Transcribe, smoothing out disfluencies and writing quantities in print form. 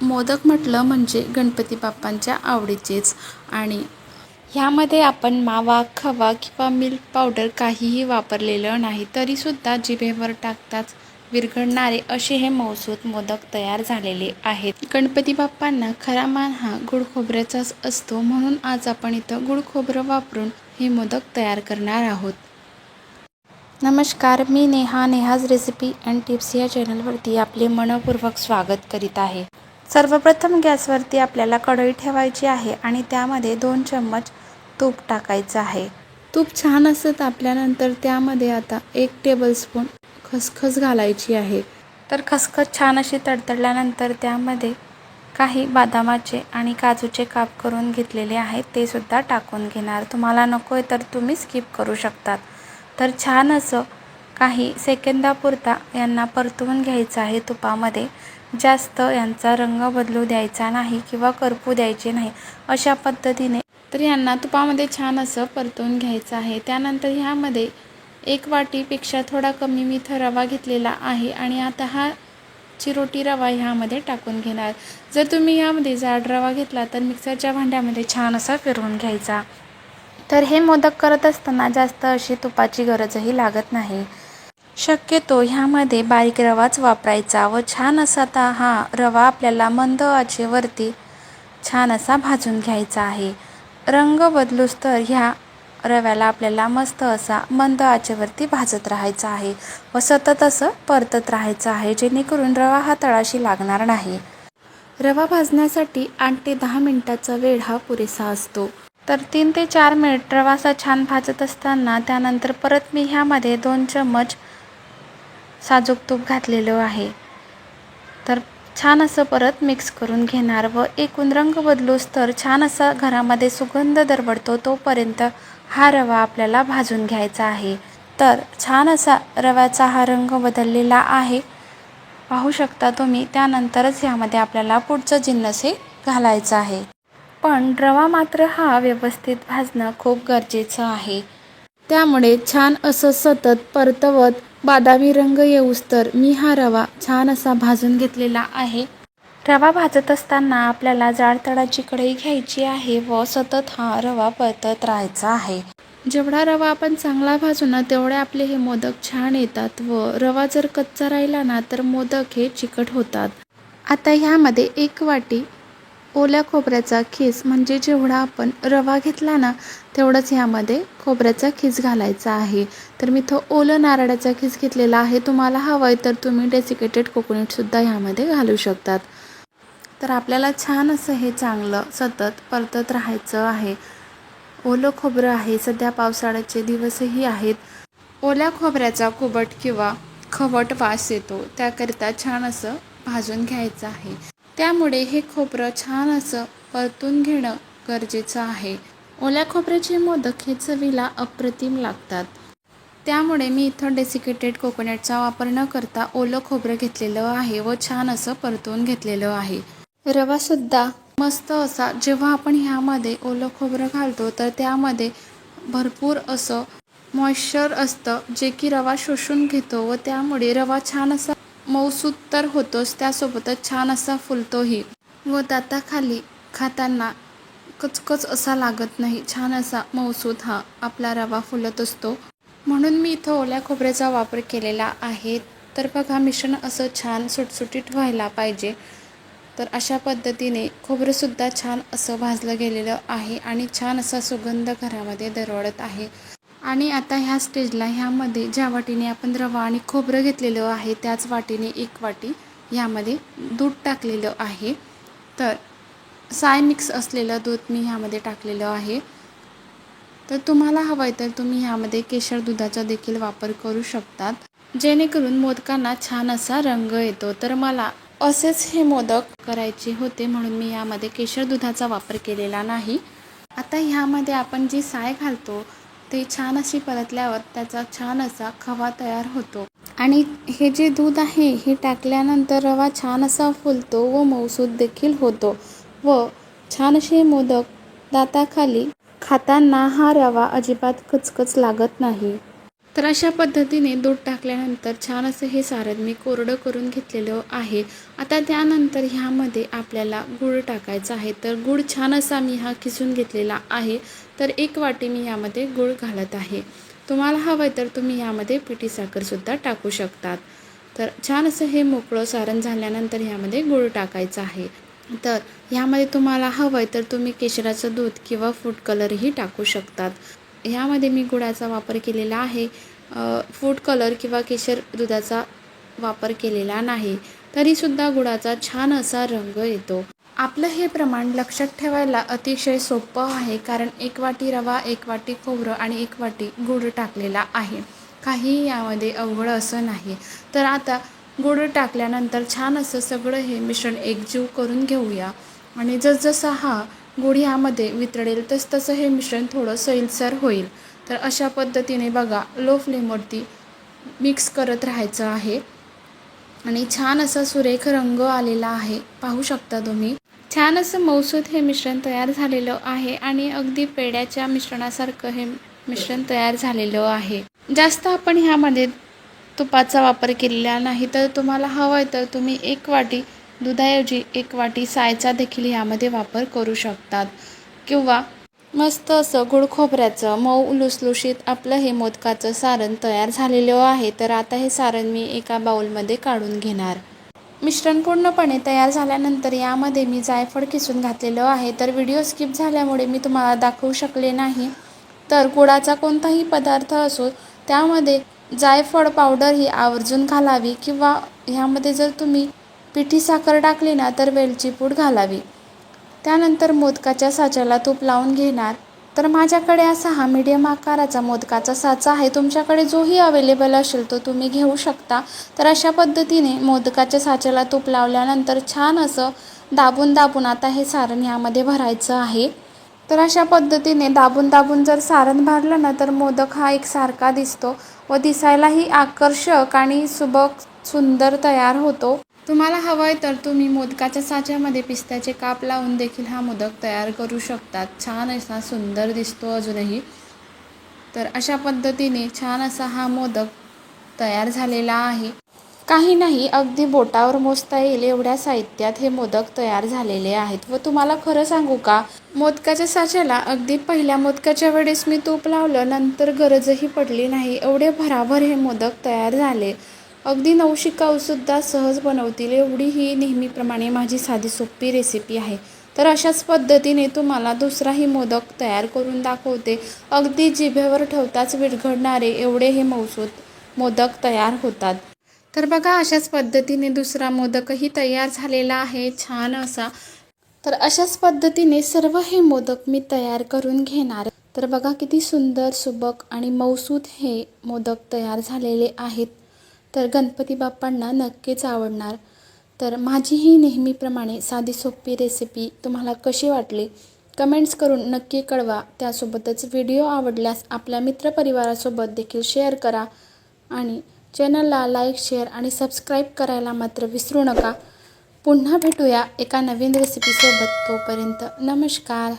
मोदक म्हटलं म्हणजे गणपती बाप्पांच्या आवडीचेच आणि ह्यामध्ये आपण मावा, खवा किंवा मिल्क पावडर काहीही वापरलेलं नाही, तरीसुद्धा जिभेवर टाकताच विरघळणारे असे हे मऊसूत मोदक तयार झालेले आहेत. गणपती बाप्पांना खरा मान हा गुळ खोबऱ्याचाच असतो, म्हणून आज आपण इथं गुळ खोबरं वापरून हे मोदक तयार करणार आहोत. नमस्कार, मी नेहाज रेसिपी अँड टिप्स या चॅनलवरती आपले मनपूर्वक स्वागत करीत आहे. सर्वप्रथम गॅसवरती आपल्याला कढई ठेवायची आहे आणि त्यामध्ये 2 चम्मच तूप टाकायचं आहे. तूप छान असं तापल्यानंतर त्यामध्ये आता 1 टेबलस्पून खसखस घालायची आहे. तर खसखस छान अशी तडतडल्यानंतर त्यामध्ये काही बदामाचे आणि काजूचे काप करून घेतलेले आहेत, ते सुद्धा टाकून घेणार. तुम्हाला नको आहे तर तुम्ही स्किप करू शकतात. तर छान असं काही सेकंदापुरता यांना परतवून घ्यायचं आहे तुपामध्ये. जास्त यांचा रंग बदलू द्यायचा नाही किंवा करपू द्यायचे नाही, अशा पद्धतीने तर यांना तुपामध्ये छान असं परतवून घ्यायचं आहे. त्यानंतर ह्यामध्ये 1 वाटीपेक्षा थोडा कमी मी इथं रवा घेतलेला आहे आणि आता हा चिरोटी रवा ह्यामध्ये टाकून घेणार. जर तुम्ही ह्यामध्ये जाड रवा घेतला तर मिक्सरच्या भांड्यामध्ये छान असा फिरवून घ्यायचा. तर हे मोदक करत असताना जास्त अशी तुपाची गरजही लागत नाही. शक्यतो ह्यामध्ये बारीक रवाच वापरायचा व छान असा हा रवा आपल्याला मंद आचेवरती छान असा भाजून घ्यायचा आहे. रंग बदलूस तर ह्या रव्याला आपल्याला मस्त असा मंद आचेवरती भाजत राहायचा आहे व सतत असं परतत राहायचं आहे, जेणेकरून रवा हा तळाशी लागणार नाही. रवा भाजण्यासाठी 8 ते 10 मिनिटाचा वेळ हा पुरेसा असतो. तर 3 ते 4 मिनिट रवा असा छान भाजत असताना त्यानंतर परत मी ह्यामध्ये 2 चम्मच साजूक तूप घातलेलं आहे. तर छान असं परत मिक्स करून घेणार व एकूण रंग बदलूस तर छान असा घरामध्ये सुगंध दरवळतो तोपर्यंत हा रवा आपल्याला भाजून घ्यायचा आहे. तर छान असा रव्याचा हा रंग बदललेला आहे, पाहू शकता तुम्ही. त्यानंतरच ह्यामध्ये आपल्याला पुढचं जिन्नस हे घालायचं आहे. पण रवा मात्र हा व्यवस्थित भाजणं खूप गरजेचं आहे. त्यामुळे छान असं सतत परतवत बदामी रंग येऊस तर मी हा रवा छान असा भाजून घेतलेला आहे. रवा भाजत असताना आपल्याला जाड तळाची कढई घ्यायची आहे व सतत हा रवा परतत राहायचा आहे. जेवढा रवा आपण चांगला भाजू ना तेवढे आपले हे मोदक छान येतात व रवा जर कच्चा राहिला ना तर मोदक हे चिकट होतात. आता ह्यामध्ये 1 वाटी ओल्या खोबऱ्याचा खीस, म्हणजे जेवढा आपण रवा घेतला ना तेवढंच ह्यामध्ये खोबऱ्याचा खीस घालायचा आहे. तर मी तो ओलं नारळाचा खीस घेतलेला आहे. तुम्हाला हवं आहे तर तुम्ही डेसिकेटेड कोकोनटसुद्धा ह्यामध्ये घालू शकतात. तर आपल्याला छान असं हे चांगलं सतत परतत राहायचं आहे. ओलं खोबरं आहे, सध्या पावसाळ्याचे दिवसही आहेत. ओल्या खोबऱ्याचा कुबट किंवा खवट वास येतो, त्याकरिता छान असं भाजून घ्यायचं आहे. त्यामुळे हे खोबरं छान असं परतून घेणं गरजेचं आहे. ओल्या खोबऱ्याचे मोदक हे चवीला अप्रतिम लागतात. त्यामुळे मी इथं डेसिकेटेड कोकोनटचा वापर न करता ओलं खोबरं घेतलेलं आहे व छान असं परतून घेतलेलं आहे. रवासुद्धा मस्त असा, जेव्हा आपण ह्यामध्ये ओलं खोबरं घालतो तर त्यामध्ये भरपूर असं मॉइश्चर असतं, जे की रवा शोषून घेतो व त्यामुळे रवा छान असा मऊसूत तर होतोच, त्यासोबतच छान असा फुलतोही व दाताखाली खाताना कचकच असा लागत नाही. छान असा मऊसूत हा आपला रवा फुलत असतो, म्हणून मी इथं ओल्या खोबऱ्याचा वापर केलेला आहे. तर बघा, मिश्रण असं छान सुटसुटीत व्हायला पाहिजे. तर अशा पद्धतीने खोबरंसुद्धा छान असं भाजलं गेलेलं आहे आणि छान असा सुगंध घरामध्ये दरवळत आहे. आणि आता ह्या स्टेजला ह्यामध्ये ज्या वाटीने आपण रवा आणि खोबरं घेतलेलं आहे त्याच वाटीने 1 वाटी ह्यामध्ये दूध टाकलेलं आहे. तर साय मिक्स असलेलं दूध मी ह्यामध्ये टाकलेलं आहे. तर तुम्हाला हवं आहे तर तुम्ही ह्यामध्ये केशर दुधाचा देखील वापर करू शकतात, जेणेकरून मोदकांना छान असा रंग येतो. तर मला असेच हे मोदक करायचे होते, म्हणून मी यामध्ये केशर दुधाचा वापर केलेला नाही. आता ह्यामध्ये आपण जी साय घालतो ते छान अशी परतल्यावर त्याचा छान असा खवा तयार होतो आणि हे जे दूध आहे हे टाकल्यानंतर रवा छान असा फुलतो व मऊसूत देखील होतो व छान असे मोदक दाताखाली खाताना हा रवा अजिबात कचकच लागत नाही. तर अशा पद्धतीने दूध टाकल्यानंतर छान असं हे सारण मी कोरडं करून घेतलेलं आहे. आता त्यानंतर ह्यामध्ये आपल्याला गूळ टाकायचा आहे. तर गूळ छान असा मी हा किसून घेतलेला आहे. तर 1 वाटी मी यामध्ये गूळ घालत आहे. तुम्हाला हवं तर तुम्ही यामध्ये पिठी साखरसुद्धा टाकू शकतात. तर छान असं हे मोकळं सारण झाल्यानंतर ह्यामध्ये गूळ टाकायचा आहे. तर ह्यामध्ये तुम्हाला हवं तर तुम्ही केशराचं दूध किंवा फूड कलरही टाकू शकतात. ह्यामध्ये मी गुळाचा वापर केलेला आहे. फूड कलर किंवा केशर दुधाचा वापर केलेला नाही. तरीसुद्धा गुळाचा छान असा रंग येतो. आपलं हे प्रमाण लक्षात ठेवायला अतिशय सोपं आहे, कारण 1 वाटी रवा, 1 वाटी खोबरं आणि 1 वाटी गूळ टाकलेला आहे. काहीही यामध्ये अवघड असं नाही. तर आता गूळ टाकल्यानंतर छान असं सगळं हे मिश्रण एकजीव करून घेऊया. आणि जसजसा हा गूळ ह्यामध्ये वितळेल तसतसं हे मिश्रण थोडं सैलसर होईल. तर अशा पद्धतीने बघा लो फ्लेमवरती मिक्स करत राहायचं आहे. आणि छान असा सुरेख रंग आलेला आहे, पाहू शकता तुम्ही. छान असं मऊसूत हे मिश्रण तयार झालेलं आहे आणि अगदी पेढ्याच्या मिश्रणासारखं हे मिश्रण तयार झालेलं आहे. जास्त आपण ह्यामध्ये तुपाचा वापर केलेला नाही. तर तुम्हाला हवं आहे तर तुम्ही 1 वाटी दुधाऐवजी 1 वाटी सायचा देखील ह्यामध्ये वापर करू शकतात. किंवा मस्त असं गूळ खोबऱ्याचं मऊ लुसलुशीत आपलं हे मोदकाचं सारण तयार झालेलं आहे. तर आता हे सारण मी एका बाउलमध्ये काढून घेणार. मिश्रण पूर्णपणे तयार झाल्यानंतर यामध्ये मी जायफळ किसून घातलेलं आहे. तर व्हिडिओ स्किप झाल्यामुळे मी तुम्हाला दाखवू शकले नाही. तर गुळाचा कोणताही पदार्थ असो त्यामध्ये जायफळ पावडर ही आवर्जून घालावी, किंवा ह्यामध्ये जर तुम्ही पिठी साखर टाकली ना तर वेलची पूड घालावी. त्यानंतर मोदकाच्या साच्याला तूप लावून घेणार. तर माझ्याकडे असा हा मीडियम आकाराचा मोदकाचा साचा आहे. तुमच्याकडे जोही अवेलेबल असेल तो तुम्ही घेऊ शकता. तर अशा पद्धतीने मोदकाच्या साच्याला तूप लावल्यानंतर छान असं दाबून दाबून आता हे सारण यामध्ये भरायचं आहे. तर अशा पद्धतीने दाबून दाबून जर सारण भरलं ना तर मोदक हा एकसारखा दिसतो व दिसायलाही आकर्षक आणि सुबक सुंदर तयार होतो. तुम्हाला हवं आहे तर तुम्ही मोदकाच्या साच्यामध्ये पिस्त्याचे काप लावून देखील हा मोदक तयार करू शकतात. छान असा सुंदर दिसतो अजूनही. तर अशा पद्धतीने छान असा हा मोदक तयार झालेला आहे. काही नाही, अगदी बोटावर मोजता येईल एवढ्या साहित्यात हे मोदक तयार झालेले आहेत. व तुम्हाला खरं सांगू का, मोदकाच्या साच्याला अगदी पहिल्या मोदकाच्या वेळेस मी तूप लावलं, नंतर गरजही पडली नाही. एवढे भराभर हे मोदक तयार झाले. अगदी नवशिकाऊसुद्धा सहज बनवतील एवढी ही नेहमीप्रमाणे माझी साधी सोपी रेसिपी आहे. तर अशाच पद्धतीने तुम्हाला दुसराही मोदक तयार करून दाखवते. अगदी जिभेवर ठेवताच विरघळणारे एवढे हे मऊसूत मोदक तयार होतात. तर बघा अशाच पद्धतीने दुसरा मोदकही तयार झालेला आहे छान असा. तर अशाच पद्धतीने सर्व हे मोदक मी तयार करून घेणार. तर बघा किती सुंदर सुबक आणि मऊसूत हे मोदक तयार झालेले आहेत. तर गणपती बाप्पांना नक्कीच आवडणार. तर माझी ही नेहमीप्रमाणे साधी सोपी रेसिपी तुम्हाला कशी वाटली कमेंट्स करून नक्की कळवा. त्यासोबतच व्हिडिओ आवडल्यास आपल्या मित्रपरिवारासोबत देखील शेअर करा आणि चॅनलला लाईक, शेअर आणि सबस्क्राईब करायला मात्र विसरू नका. पुन्हा भेटूया एका नवीन रेसिपीसोबत. तोपर्यंत नमस्कार.